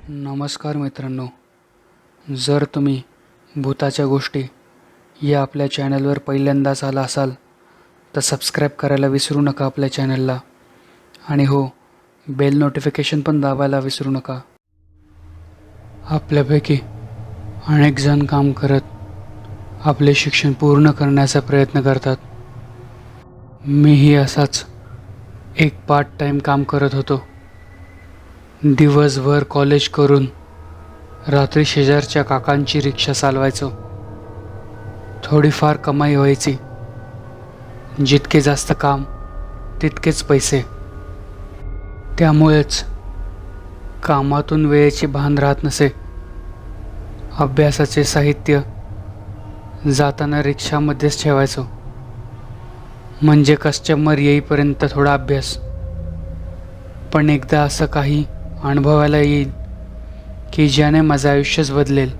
नमस्कार मित्रांनो. जर तुम्ही भूताच्या गोष्टी या आपल्या चॅनलवर पहिल्यांदाच आला असाल तर सबस्क्राईब करायला विसरू नका आपल्या चॅनलला. आणि हो, बेल नोटिफिकेशन पण दाबायला विसरू नका. आपल्यापैकी अनेक जण काम करत आपले शिक्षण पूर्ण करण्याचा प्रयत्न करतात. मीही असाच एक पार्ट टाईम काम करत होतो. दिवसभर कॉलेज करून रात्री शेजारच्या काकांची रिक्षा चालवायचो. थोडीफार कमाई व्हायची. जितके जास्त काम तितकेच पैसे. त्यामुळेच कामातून वेळेचे भान राहत नसे. अभ्यासाचे साहित्य जाताना रिक्षामध्येच ठेवायचो, म्हणजे कस्टमर येईपर्यंत थोडा अभ्यास. पण एकदा असं काही अनुभवायला येईल की ज्याने माझं आयुष्यच बदलेल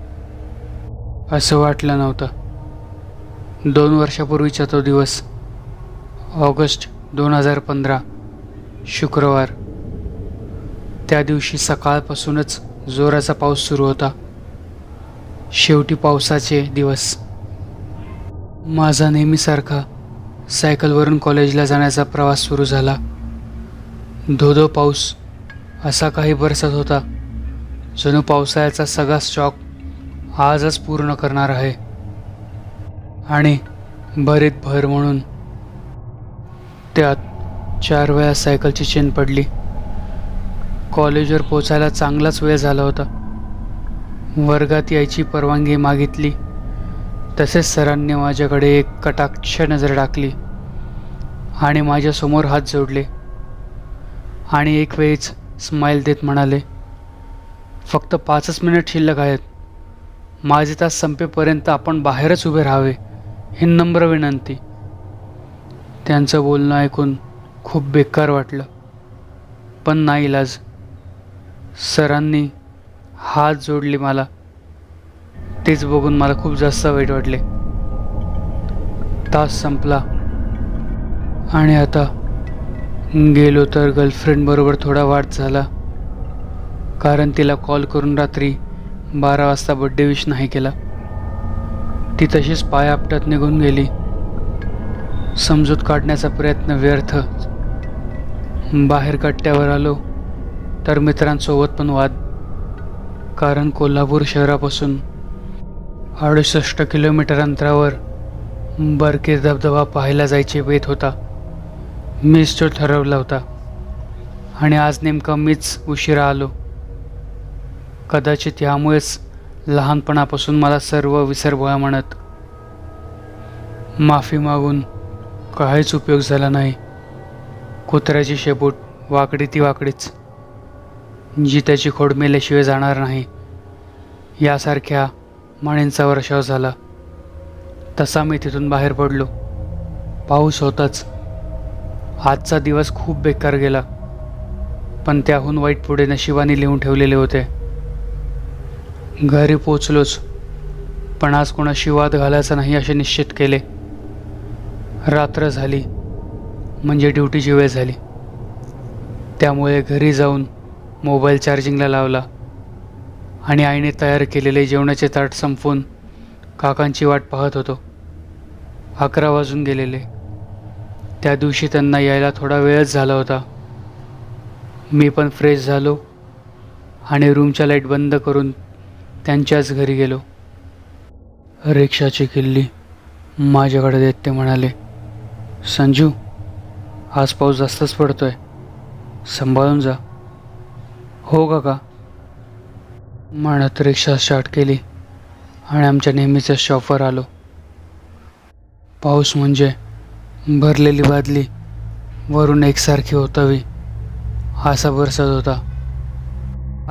असं वाटलं नव्हतं. 2 वर्षापूर्वीचा तो दिवस, ऑगस्ट 2015, शुक्रवार. त्या दिवशी सकाळपासूनच जोराचा पाऊस सुरू होता. शेवटी पावसाचे दिवस. माझा नेहमीसारखा सायकलवरून कॉलेजला जाण्याचा प्रवास सुरू झाला. धो-धो पाऊस असा काही बरसत होता, जणू पावसाळ्याचा सगळा स्टॉक आजच पूर्ण करणार आहे. आणि भरीत भर म्हणून त्यात 4 वेळा सायकलची चेन पडली. कॉलेजवर पोचायला चांगलाच वेळ झाला होता. वर्गात यायची परवानगी मागितली तसेच सरांनी माझ्याकडे एक कटाक्ष नजर टाकली आणि माझ्यासमोर हात जोडले आणि एक वेळीच स्माईल देत म्हणाले, फक्त 5च मिनिट शिल्लक आहेत. माझे तास संपेपर्यंत आपण बाहेरच उभे राहावे ही नम्र विनंती. त्यांचं बोलणं ऐकून खूप बेकार वाटलं, पण नाईलाज. सरांनी हात जोडले मला. तेच बघून मला खूप जास्त वाईट वाटले. तास संपला आणि आता गेलो तर गर्लफ्रेंडबरोबर थोडा वाद झाला, कारण तिला कॉल करून रात्री 12 वाजता बड्डे विश नाही केला. ती तशीच पाय आपटत निघून गेली. समजूत काढण्याचा प्रयत्न व्यर्थ. बाहेर कट्ट्यावर आलो तर मित्रांसोबत पण वाद, कारण कोल्हापूर शहरापासून 68 किलोमीटर अंतरावर बरके धबधबा पाहायला जायचे बेत होता. मीच तो ठरवला होता आणि आज नेमका मीच उशिरा आलो. कदाचित यामुळेच लहानपणापासून मला सर्व विसरभोळा म्हणत. माफी मागून काहीच उपयोग झाला नाही. कुत्र्याची शेपूट वाकडी ती वाकडीच, जी त्याची खोड मेल्याशिवाय जाणार नाही, यासारख्या म्हणींचा वर्षाव झाला. तसा मी तिथून बाहेर पडलो. पाऊस होताच. आजचा दिवस खूप बेकार गेला, पण त्याहून वाईट पुढे नशिबाने लिहून ठेवलेले होते. घरी पोचलोच, पण आज कोणाशी वाद घालायचा नाही असे निश्चित केले. रात्र झाली म्हणजे ड्युटीची वेळ झाली. त्यामुळे घरी जाऊन मोबाईल चार्जिंगला लावला आणि आईने तयार केलेले जेवणाचे ताट संपवून काकांची वाट पाहत होतो. 11 वाजून गेलेले. त्या दिवशी त्यांना यायला थोडा वेळच झाला होता. मी पण फ्रेश झालो आणि रूमच्या लाईट बंद करून त्यांच्याच घरी गेलो. रिक्षाची किल्ली माझ्याकडे देत ते म्हणाले, संजू, आज पाऊस जास्तच पडतोय, सांभाळून जा. हो काका म्हणत रिक्षा स्टार्ट केली आणि आमच्या नेहमीच्या शॉपवर आलो. पाऊस म्हणजे भरलेली बादली वरून एकसारखी होतावी असा बरसत होता.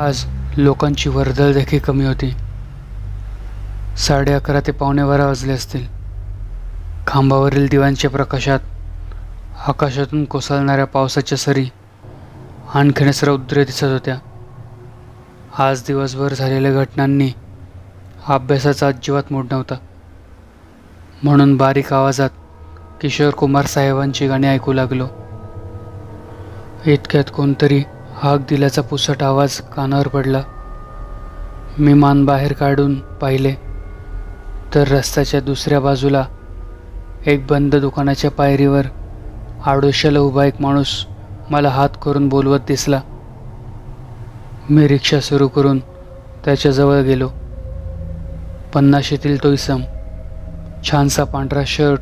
आज लोकांची वर्दळ देखील कमी होती. 11:30 ते 11:45 वाजले असतील. खांबावरील दिव्यांच्या प्रकाशात आकाशातून कोसळणाऱ्या पावसाच्या सरी आणखीनच रौद्र दिसत होत्या. आज दिवसभर झालेल्या घटनांनी अभ्यासाचा अजिबात मूड नव्हता, म्हणून बारीक आवाजात किशोर कुमार साहेबांची गाणी ऐकू लागलो. इतक्यात कोणतरी हाक दिल्याचा पुसट आवाज कानावर पडला. मी मान बाहेर काढून पाहिले तर रस्त्याच्या दुसऱ्या बाजूला एक बंद दुकानाच्या पायरीवर आडोशाला उभा एक माणूस मला हात करून बोलवत दिसला. मी रिक्षा सुरू करून त्याच्याजवळ गेलो. 50शीतील तो इसम, छानसा पांढरा शर्ट,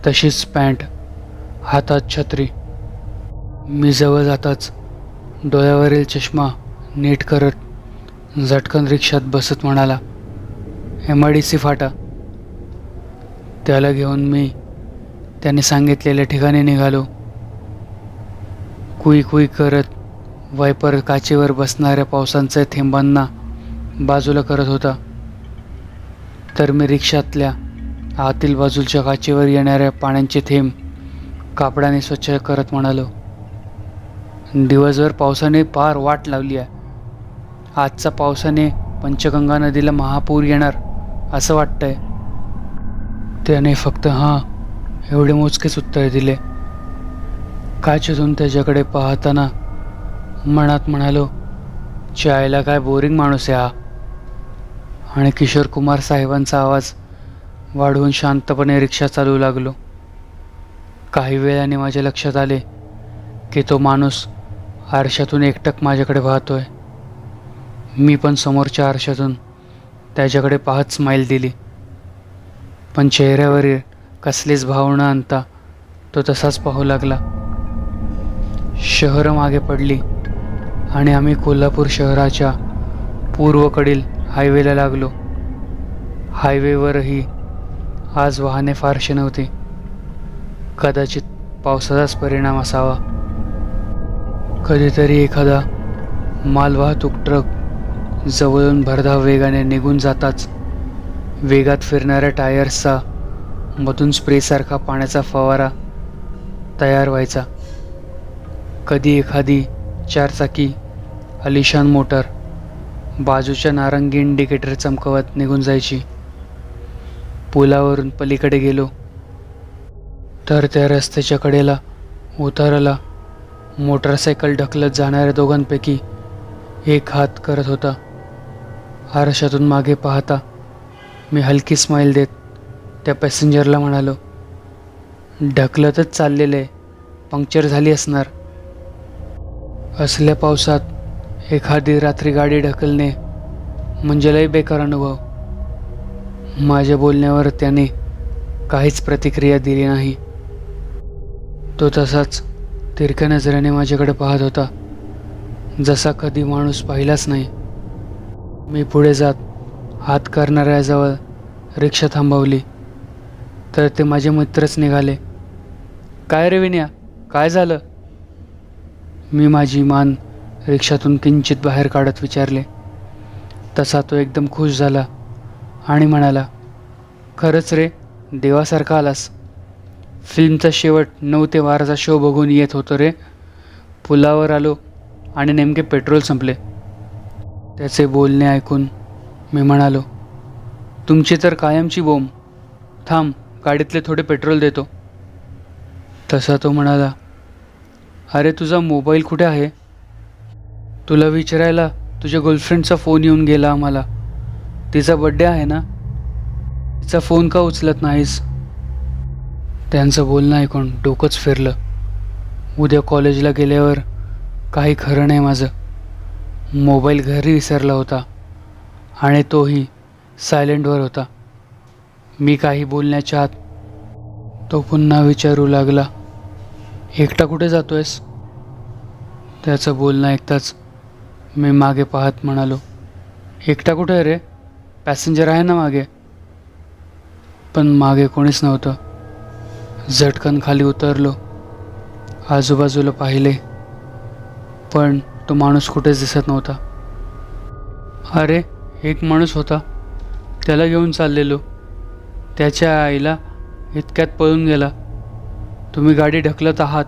तशीच पॅन्ट, हातात छत्री. मी जवळ जाताच डोळ्यावरील चष्मा नीट करत झटकन रिक्षात बसत म्हणाला, MIDC फाटा. त्याला घेऊन मी त्याने सांगितलेल्या ठिकाणी निघालो. कुई कुई करत वायपर काचेवर बसणाऱ्या पावसांच्या थेंबांना बाजूला करत होता, तर मी रिक्षातल्या आतील बाजूच्या काचेवर येणाऱ्या पाण्याचे थेंब कापडाने स्वच्छ करत म्हणालो, दिवसभर पावसाने पार वाट लावली आहे. आजचा पावसाने पंचगंगा नदीला महापूर येणार असं वाटतंय. त्याने फक्त हां एवढे मोजकेच उत्तर दिले. काचेतून त्याच्याकडे पाहताना मनात म्हणालो, चायला काय बोरिंग माणूस आहे हा. आणि किशोर कुमार साहेबांचा आवाज वाढवून शांतपणे रिक्षा चालवू लागलो. काही वेळाने माझ्या लक्षात आले की तो माणूस आरशातून एकटक माझ्याकडे पाहतोय. मी पण समोरच्या आरशातून त्याच्याकडे पाहत स्माईल दिली, पण चेहऱ्यावरील कसलीच भावना आणता तो तसाच पाहू लागला. शहरं मागे पडली आणि आम्ही कोल्हापूर शहराच्या पूर्वेकडील हायवेला लागलो. हायवेवरही आज वाहने फारशी नव्हती. कदाचित पावसाचाच परिणाम असावा. कधीतरी एखादा मालवाहतूक ट्रक जवळून भरधाव वेगाने निघून जाताच वेगात फिरणाऱ्या टायर्सचा मधून स्प्रेसारखा पाण्याचा फवारा तयार व्हायचा. कधी एखादी चारचाकी आलिशान मोटर बाजूच्या नारंगी इंडिकेटर चमकवत निघून जायची. पुलावरून पलीकडे गेलो तर त्या रस्त्याच्या कडेला उताराला मोटरसायकल ढकलत जाणाऱ्या दोघांपैकी एक हात करत होता. आरशातून मागे पाहता मी हलकी स्माईल देत त्या पॅसेंजरला म्हणालो, ढकलतच चाललेले, पंक्चर झाली असणार. असल्या पावसात एखादी रात्री गाडी ढकलणे म्हणजे लय बेकार अनुभव. माझ्या बोलण्यावर त्याने काहीच प्रतिक्रिया दिली नाही. तो तसाच तिरक्या नजरेने माझ्याकडे पाहत होता, जसा कधी माणूस पाहिलाच नाही. मी पुढे जात हात करणाऱ्याजवळ रिक्षा थांबवली तर ते माझे मित्रच निघाले. काय रे विन्या, काय झालं? मी माझी मान रिक्षातून किंचित बाहेर काढत विचारले. तसा तो एकदम खुश झाला आणि म्हणाला, खरंच रे, देवासारखा आलास. फिल्मचा शेवट 9 ते 12चा शो बघून येत होतो रे. पुलावर आलो आणि नेमके पेट्रोल संपले. त्याचे बोलणे ऐकून मी म्हणालो, तुमची तर कायमची बोंब. थांब, गाडीतले थोडे पेट्रोल देतो. तसा तो म्हणाला, अरे तुझा मोबाईल कुठे आहे? तुला विचारायला तुझ्या गर्लफ्रेंडचा फोन येऊन गेला आम्हाला. तिचा बड्डे आहे ना, तिचा फोन का उचलत नाहीस? त्यांचं बोलणं ऐकून डोकंच फिरलं. उद्या कॉलेजला गेल्यावर काही खरं नाही माझं. मोबाईल घरी विसरला होता आणि तोही सायलेंटवर होता. मी काही बोलण्याच्या आत तो पुन्हा विचारू लागला, एकटा कुठे जातोयस? त्याचं बोलणं ऐकताच मी मागे पाहत म्हणालो, एकटा कुठे आहे रे? पॅसेंजर आहे ना मागे. पण मागे कोणीच नव्हतं. झटकन खाली उतरलो. आजूबाजूला पाहिले पण तो माणूस कुठेच दिसत नव्हता. अरे, एक माणूस होता, त्याला घेऊन चाललेलो. त्याच्या आईला इतक्यात पळून गेला. तुम्ही गाडी ढकलत आहात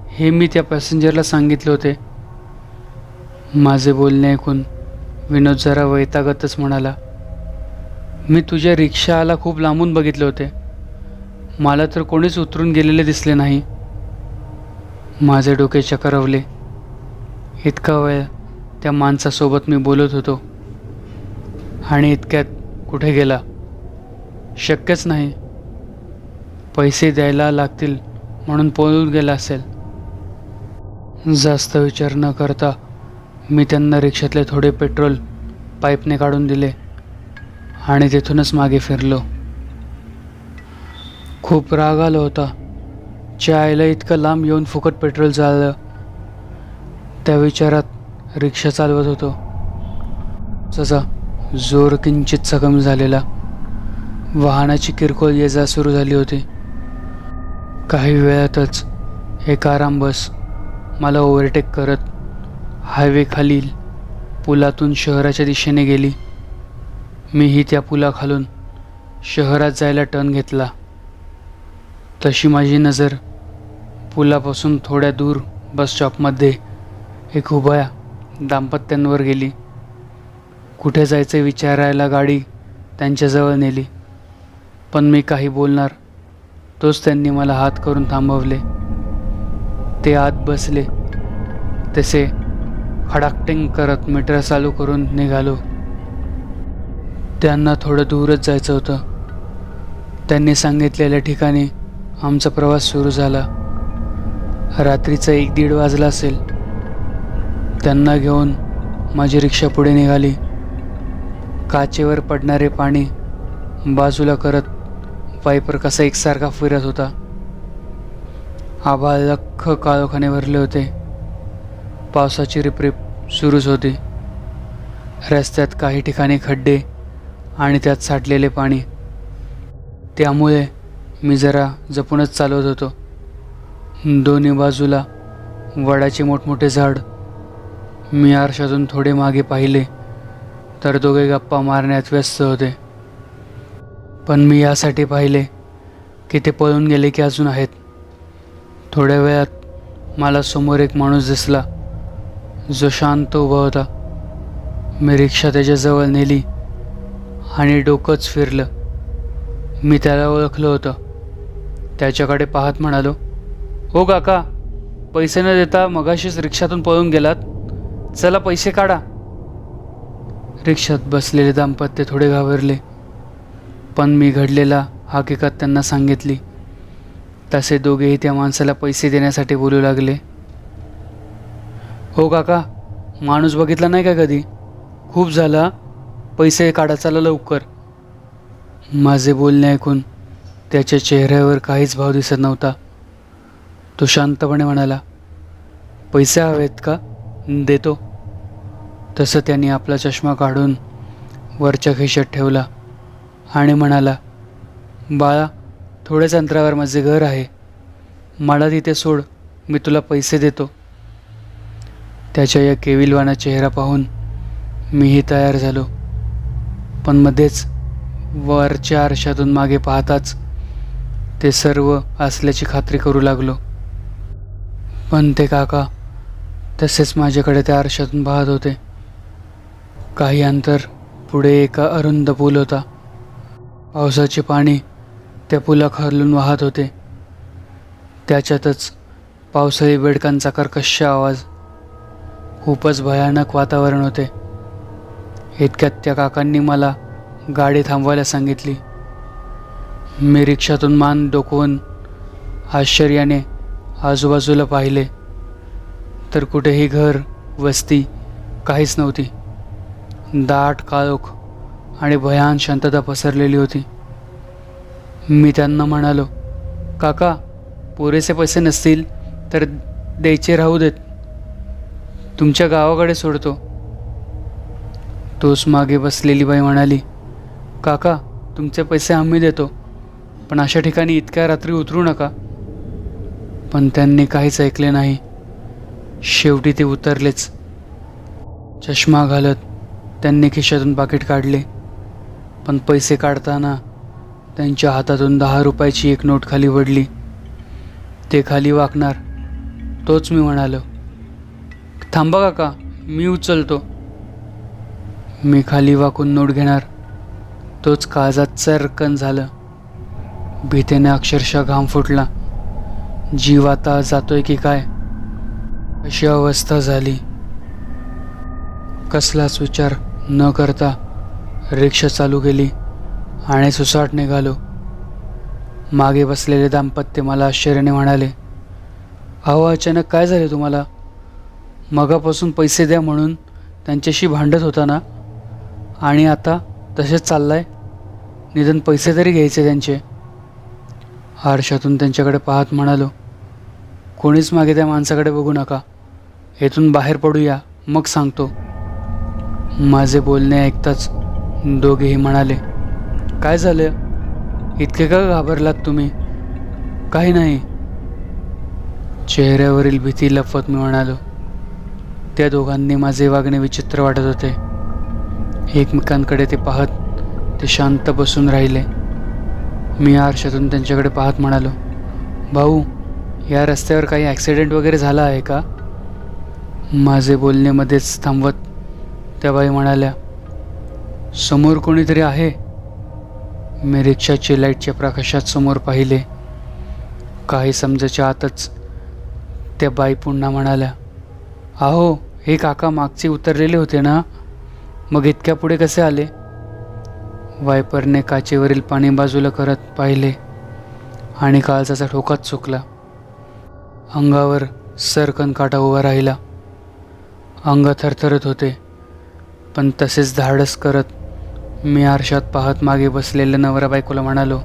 हे मी त्या पॅसेंजरला सांगितले होते. माझे बोलणे ऐकून विनोद जरा वैतागतच म्हणाला, मी तुझ्या रिक्षाला खूप लांबून बघितले होते. मला तर कोणीच उतरून गेलेले दिसले नाही. माझे डोके चक्रावले. इतका वेळ त्या माणसासोबत मी बोलत होतो आणि इतक्यात कुठे गेला? शक्यच नाही. पैसे द्यायला लागतील म्हणून पळून गेला असेल. जास्त विचार न करता मी त्यांना रिक्षातले थोडे पेट्रोल पाईपने काढून दिले आणि तिथूनच मागे फिरलो. खूप राग आला होता. आईला इतकं लांब येऊन फुकट पेट्रोल जाळलं. त्या विचारात रिक्षा चालवत होतो. त्याचा जोर किंचितसा कमी झालेला. वाहनाची किरकोळ ये-जा सुरू झाली होती. काही वेळातच एक आराम बस मला ओव्हरटेक करत हायवे खालील पुलातून शहराच्या दिशेने गेली. मीही त्या पुलाखालून शहरात जायला टर्न घेतला. तशी माझी नजर पुलापासून थोड्या दूर बस स्टॉपमध्ये एक उभ्या दाम्पत्यांवर गेली. कुठे जायचं विचारायला गाडी त्यांच्याजवळ नेली. पण मी काही बोलणार तोच त्यांनी मला हात करून थांबवले. ते आत बसले. तसे खडाकटिंग करत मीटर चालू करून निघालो. त्यांना थोडं दूरच जायचं होतं. त्यांनी सांगितलेल्या ठिकाणी आमचा प्रवास सुरू झाला. रात्रीचा 1-1:30 वाजला असेल. त्यांना घेऊन माझी रिक्षा पुढे निघाली. काचेवर पडणारे पाणी बाजूला करत वायपर कसा एकसारखा फिरत होता. आभाळ लख्ख काळोखाने भरले होते. पावसाची रिपरिप सुरूच होती. रस्त्यात काही ठिकाणी खड्डे आणि त्यात साठलेले पाणी. त्यामुळे मी जरा जपूनच चालवत होतो. दोन्ही बाजूला वडाचे मोठमोठे झाड. मी आरशातून थोडे मागे पाहिले तर दोघे गप्पा मारण्यात व्यस्त होते. पण मी यासाठी पाहिले की ते पळून गेले की अजून आहेत. थोड्या वेळात मला समोर एक माणूस दिसला जो शांत उभा होता. मी रिक्षा त्याच्याजवळ नेली आणि डोकंच फिरलं. मी त्याला ओळखलं होतं. त्याच्याकडे पाहत म्हणालो, "हो काका, पैसे न देता मगाशीच रिक्षातून पळून गेलात. चला पैसे काढा." रिक्षात बसलेले दाम्पत्य थोडे घाबरले. पण मी घडलेला हकीकत त्यांना सांगितली. तसे दोघेही त्या माणसाला पैसे देण्यासाठी बोलू लागले. "हो काका, माणूस बघितला नाही का कधी? खूप झाला, पैसे काढा, चला लवकर." माझे बोलणे ऐकून त्याच्या चेहऱ्यावर काहीच भाव दिसत नव्हता. तो शांतपणे म्हणाला, "पैसे हवेत का? देतो." तसं त्याने आपला चष्मा काढून वरच्या खिशात ठेवला आणि म्हणाला, "बाळा, थोड्याच अंतरावर माझे घर आहे. मला तिथे सोड, मी तुला पैसे देतो." त्याच्या या केविलवाणा चेहरा पाहून मीही तयार झालो. पण मध्येच वरच्या आरशातून मागे पाहताच ते सर्व असल्याची खात्री करू लागलो. पण ते काका तसेच माझ्याकडे त्या आरशातून पाहत होते. काही अंतर पुढे एका अरुंद पूल होता. पावसाचे पाणी त्या पुलाखालून वाहत होते. त्याच्यातच पावसाळी बेडकांचा कर्कश आवाज. खूपच भयानक वातावरण होते. इतक्यात त्या काकांनी मला गाडी थांबवायला सांगितली. मी रिक्षातून मान डोकवून आश्चर्याने आजूबाजूला पाहिले तर कुठेही घर, वस्ती काहीच नव्हती. दाट काळोख आणि भयान शांतता पसरलेली होती. मी त्यांना म्हणालो, "काका, पुरेसे पैसे नसतील तर द्यायचे राहू देत. तुमच्या गावाकडे सोडतो." तोच मागे बसलेली बाई म्हणाली, "काका, तुमचे पैसे आम्ही देतो, पण अशा ठिकाणी इतक्या रात्री उतरू नका." पण त्यांनी काहीच ऐकले नाही. शेवटी ते उतरलेच. चष्मा घालत त्यांनी खिशातून पाकिट काढले. पण पैसे काढताना त्यांच्या हातातून 10 रुपयाची एक नोट खाली पडली. ते खाली वाकणार तोच मी म्हणालो, "थांबा काका, मी उचलतो." मी खाली वाकून नोट घेणार तोच काळजात चरकन झालं. भीतीने अक्षरशः घाम फुटला. जीव आता जातोय की काय अशी अवस्था झाली. कसलाच विचार न करता रिक्षा चालू केली आणि सुसाट निघालो. मागे बसलेले दाम्पत्य मला आश्चर्याने म्हणाले, अहो अचानक काय झाले तुम्हाला? मगापासून पैसे द्या म्हणून त्यांच्याशी भांडत होता ना, आणि आता तसेच चाललाय? निदान पैसे तरी घ्यायचे त्यांचे. आरशातून त्यांच्याकडे पाहत म्हणालो, कोणीच मागे त्या माणसाकडे बघू नका. येथून बाहेर पडूया, मग सांगतो. माझे बोलणे ऐकताच दोघेही म्हणाले, काय झालं? इतके का घाबरलात तुम्ही? काही नाही. चेहऱ्यावरील भीती लपवत मी म्हणालो. त्या दोघांनी माझे वागणे विचित्र वाटत होते. एकमेकांकडे ते पाहत ते शांत बसून राहिले. मी आरशातून त्यांच्याकडे पाहत म्हणालो, भाऊ, या रस्त्यावर काही ॲक्सिडेंट वगैरे झाला आहे का? माझे बोलणे मध्येच थांबवत त्या बाई म्हणाल्या, समोर कोणीतरी आहे. मी रिक्षाची लाईटच्या प्रकाशात समोर पाहिले. काही समजायच्या आतच त्या बाई पुन्हा म्हणाल्या, अहो, हे काका मागचे उतरलेले होते ना, मग इतक्या पुढे कसे आले? वायपरने काचेवरील पाणी बाजूला करत पाहिले आणि काळजाचा ठोकाच चुकला. अंगावर सरकन काटा उभा राहिला. अंग थरथरत होते, पण तसेच धाडस करत मी आरशात पाहत मागे बसलेल्या नवरा बायकोला म्हणालो,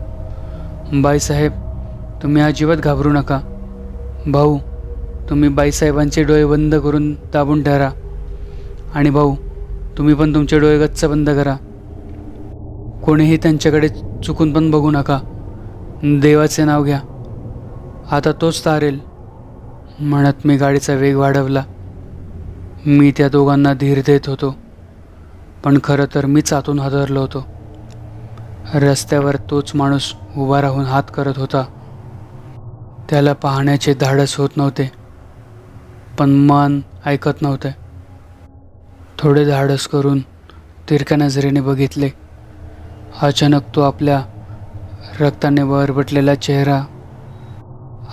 बाईसाहेब, तुम्ही अजिबात घाबरू नका. भाऊ, तुम्ही बाईसाहेबांचे डोळे बंद करून दाबून ठरा. आणि भाऊ, तुम्ही पण तुमचे डोळे गच्च बंद करा. कोणीही त्यांच्याकडे चुकून पण बघू नका. देवाचे नाव घ्या, आता तोच तारेल. म्हणत मी गाडीचा वेग वाढवला. मी त्या दोघांना धीर देत होतो, पण खरं तर मीच आतून हादरलो होतो. रस्त्यावर तोच माणूस उभा राहून हात करत होता. त्याला पाहण्याचे धाडस होत नव्हते, पण मन ऐकत नव्हते. थोडे धाडस करून तिरक्या नजरेने बघितले. अचानक तो आपल्या रक्ताने बरबटलेला चेहरा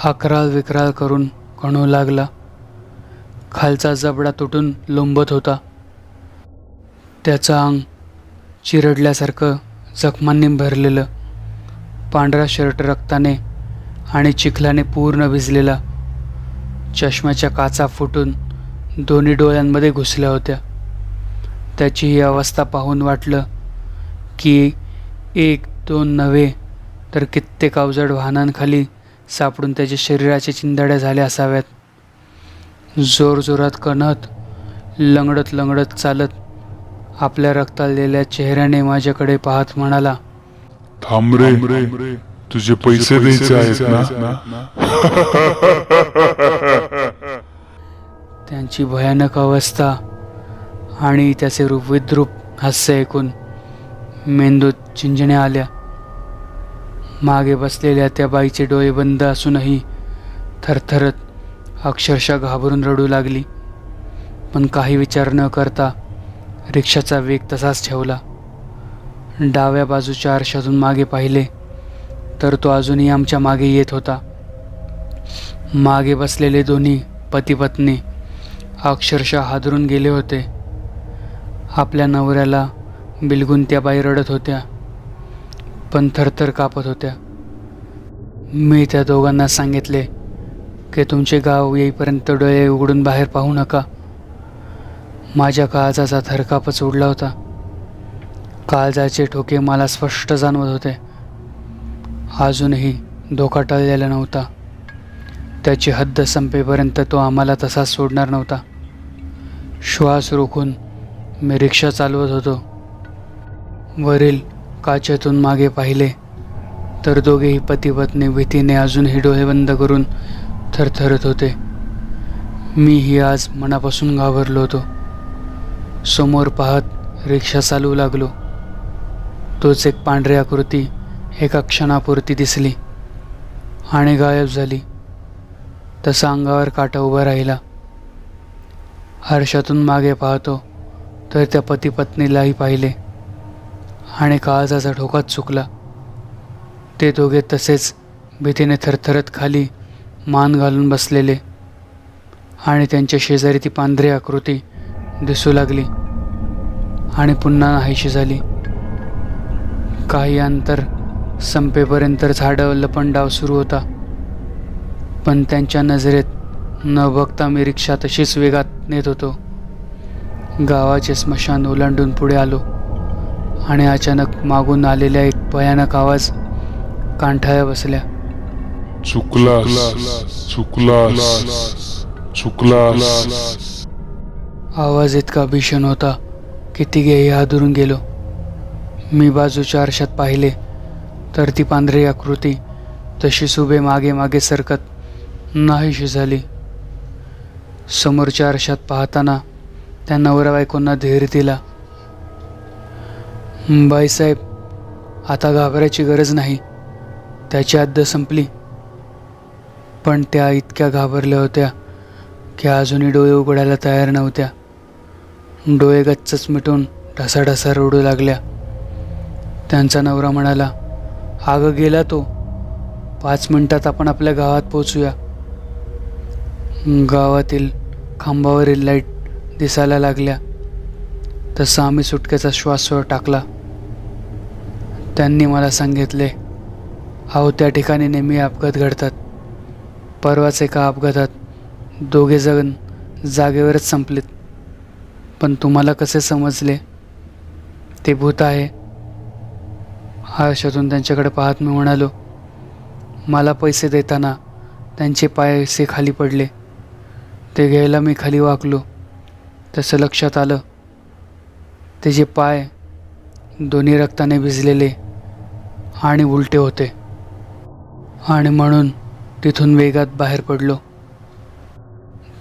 अकराळ विक्राळ करून कणू लागला. खालचा जबडा तुटून लोंबत होता. त्याचं अंग चिरडल्यासारखं जखमांनी भरलेलं. पांढरा शर्ट रक्ताने आणि चिखलाने पूर्ण भिजलेला. चष्म्याच्या काचा फुटून दोन्ही डोळ्यांमध्ये घुसल्या होत्या. त्याची ही अवस्था पाहून वाटलं की एक दोन नव्हे तर कित्येक अवजड वाहनांखाली सापडून त्याच्या शरीराच्या चिंधाड्या झाल्या असाव्यात. जोरजोरात कणत लंगडत लंगडत चालत आपल्या रक्ताळलेल्या चेहऱ्याने माझ्याकडे पाहत म्हणाला, थांब रे, तुझे पैसे द्यायचे आहेत ना? त्यांची भयानक अवस्था आणि त्याचे विद्रूप हास्य ऐकून मेंदूत चिंजण्या आल्या. मागे बसलेल्या त्या बाईचे डोळे बंद असूनही थरथरत अक्षरशः घाबरून रडू लागली. पण काही विचार न करता रिक्षाचा वेग तसाच ठेवला. डाव्या बाजूच्या आरशातून मागे पाहिले तर तो अजूनही आमच्या मागे येत होता. मागे बसलेले दोन्ही पती पत्नी अक्षरशः हादरून गेले होते. आपल्या नवऱ्याला बिलगून त्या बाई रडत होत्या, पण थरथर कापत होत्या. मी त्या दोघांना सांगितले की तुमचे गाव येईपर्यंत डोळे उघडून बाहेर पाहू नका. माझ्या काळजाचा थरकापच उडला होता. काळजाचे ठोके मला स्पष्ट जाणवत होते. अजूनही धोका टळलेला नव्हता. त्याची हद्द संपेपर्यंत तो आम्हाला तसाच सोडणार नव्हता. श्वास रोखून मी रिक्षा चालवत होतो. वरील काचेतून मागे पाहिले तर दोघेही पती पत्नी भीतीने अजूनही डोळे बंद करून थरथरत होते. मीही आज मनापासून घाबरलो होतो. समोर पाहत रिक्षा चालवू लागलो. तोच एक पांढरी आकृती एका क्षणापुरती दिसली आणि गायब झाली. तसा अंगावर काटा उभा राहिला. आरशातून मागे पाहतो तर त्या पती पत्नीलाही पाहिले आणि काळजाचा ठोकाच चुकला. ते दोघे तसेच भीतीने थरथरत खाली मान घालून बसलेले आणि त्यांच्या शेजारी ती पांढरी आकृती दिसू लागली आणि पुन्हा नाहीशी झाली. काही अंतर संपेपर्यंत झाडं लपंडाव सुरू होता, पण त्यांच्या नजरेत न बघता मी रिक्षा तशीच वेगात नेत होतो. गावाचे स्मशान ओलांडून पुढे आलो आणि अचानक मागून आलेल्या एक भयानक आवाज कांठाळ्या बसल्या. चुकलास चुकलास चुकलास. आवाज इतका भीषण होता की तिघेही हादरून गेलो. मी बाजूच्या आरशात पाहिले तर ती पांढरी आकृती तशीच उभे मागे मागे सरकत नाहीशी झाली. समोरच्या आरशात पाहताना त्या नवरा बायकोंना धीर दिला. बाईसाहेब, आता घाबरायची गरज नाही, त्याची हद्द संपली. पण त्या इतक्या घाबरल्या होत्या की अजूनही डोळे उघडायला तयार नव्हत्या. डोळे गच्चच मिटून ढसाढसा रडू लागल्या. त्यांचा नवरा म्हणाला, अगं गेला तो, 5 मिनिटात आपण आपल्या गावात पोचूया. गावातील खांबावरील लाईट दिसायला लागल्या तसा आम्ही सुटकेचा श्वास टाकला. त्यांनी मला सांगितले, अहो त्या ठिकाणी नेहमी अपघात घडतात. परवाच एका अपघातात 2 जण जागेवरच संपलेत. पण तुम्हाला कसे समजले ते भूत आहे? आरशातून त्यांच्याकडे पाहत मी म्हणालो, मला पैसे देताना त्यांचे पायसे खाली पडले. ते घ्यायला मी खाली वाकलो तसं लक्षात आलं त्याचे पाय दोन्ही रक्ताने भिजलेले आणि उलटे होते, आणि म्हणून तिथून वेगात बाहेर पडलो.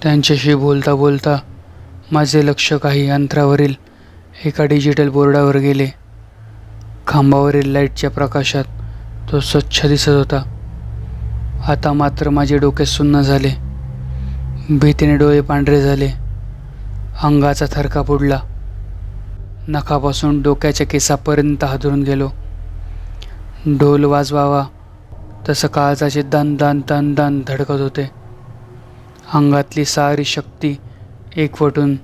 त्यांच्याशी बोलता बोलता माझे लक्ष काही अंतरावरील एका डिजिटल बोर्डावर गेले. खांबावरील लाईटच्या प्रकाशात तो स्वच्छ दिसत होता. आता मात्र माझे डोके सुन्न झाले. भीतीने डोळे पांढरे झाले. अंगाचा थरका फुडला. नखापासून डोक्याच्या केसापर्यंत हादरून गेलो. ढोल वाजवावा तसं काळजाचे दन दन दन दन धडकत होते. अंगातली सारी शक्ती एकवटून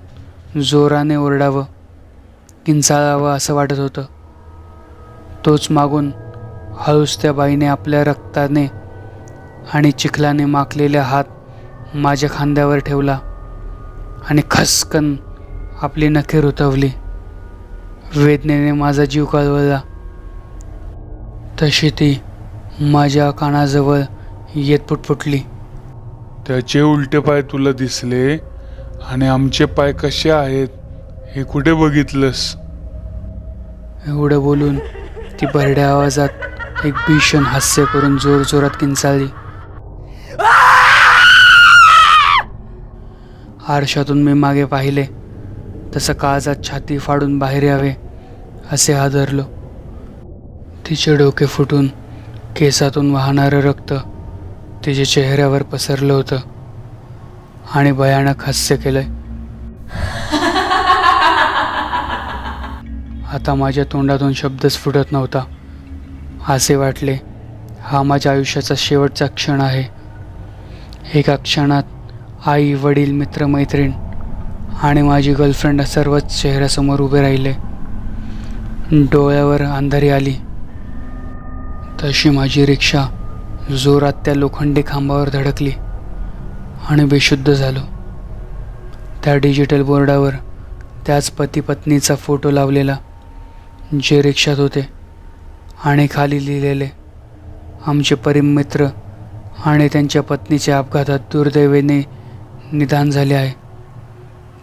जोराने ओरडावं, किंचाळावं असं वाटत होतं. तोच मागून हळूच त्या बाईने आपल्या रक्ताने आणि चिखलाने माखलेला हात माझ्या खांद्यावर ठेवला आणि खसकन आपली नखे रुतवली. वेदनेने माझा जीव कळवळला. तशी ती माझ्या कानाजवळ येत पुटपुटली, त्याचे उलटे पाय तुला दिसले आणि आमचे पाय कसे आहेत हे कुठे बघितलंस? एवढं बोलून ती भरड्या आवाजात एक भीषण हास्य करून जोरजोरात किंचाळली. आरशातून मी मागे पाहिले तसं काळजात छाती फाडून बाहेर यावे असे हादरलो. तिचे डोके फुटून केसातून वाहणारं रक्त तिच्या चेहऱ्यावर पसरलं होतं आणि भयानक हास्य केलंय. आता माझ्या तोंडातून शब्दच फुटत नव्हता. असे वाटले हा माझ्या आयुष्याचा शेवटचा क्षण आहे. एका क्षणात आई, वडील, मित्रमैत्रीण आणि माझी गर्लफ्रेंड सर्वच चेहऱ्यासमोर उभे राहिले. डोळ्यावर अंधारी आली तशी माझी रिक्षा जोरात त्या लोखंडी खांबावर धडकली आणि बेशुद्ध झालो. त्या डिजिटल बोर्डावर त्याच पती पत्नीचा फोटो लावलेला जे रिक्षात होते आणि खाली लिहिलेले, आमचे परिमित्र आणि त्यांच्या पत्नीच्या अपघातात दुर्दैवाने निधन झाले आहे.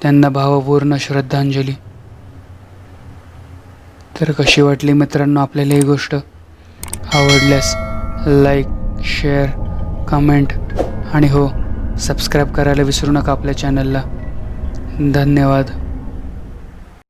त्यांना भावपूर्ण श्रद्धांजली. तर कशी वाटली मित्रांनो आपल्याला ही गोष्ट? आवडल्यास लाईक, शेअर, कमेंट आणि हो, सबस्क्राईब करायला विसरू नका आपल्या चॅनलला. धन्यवाद.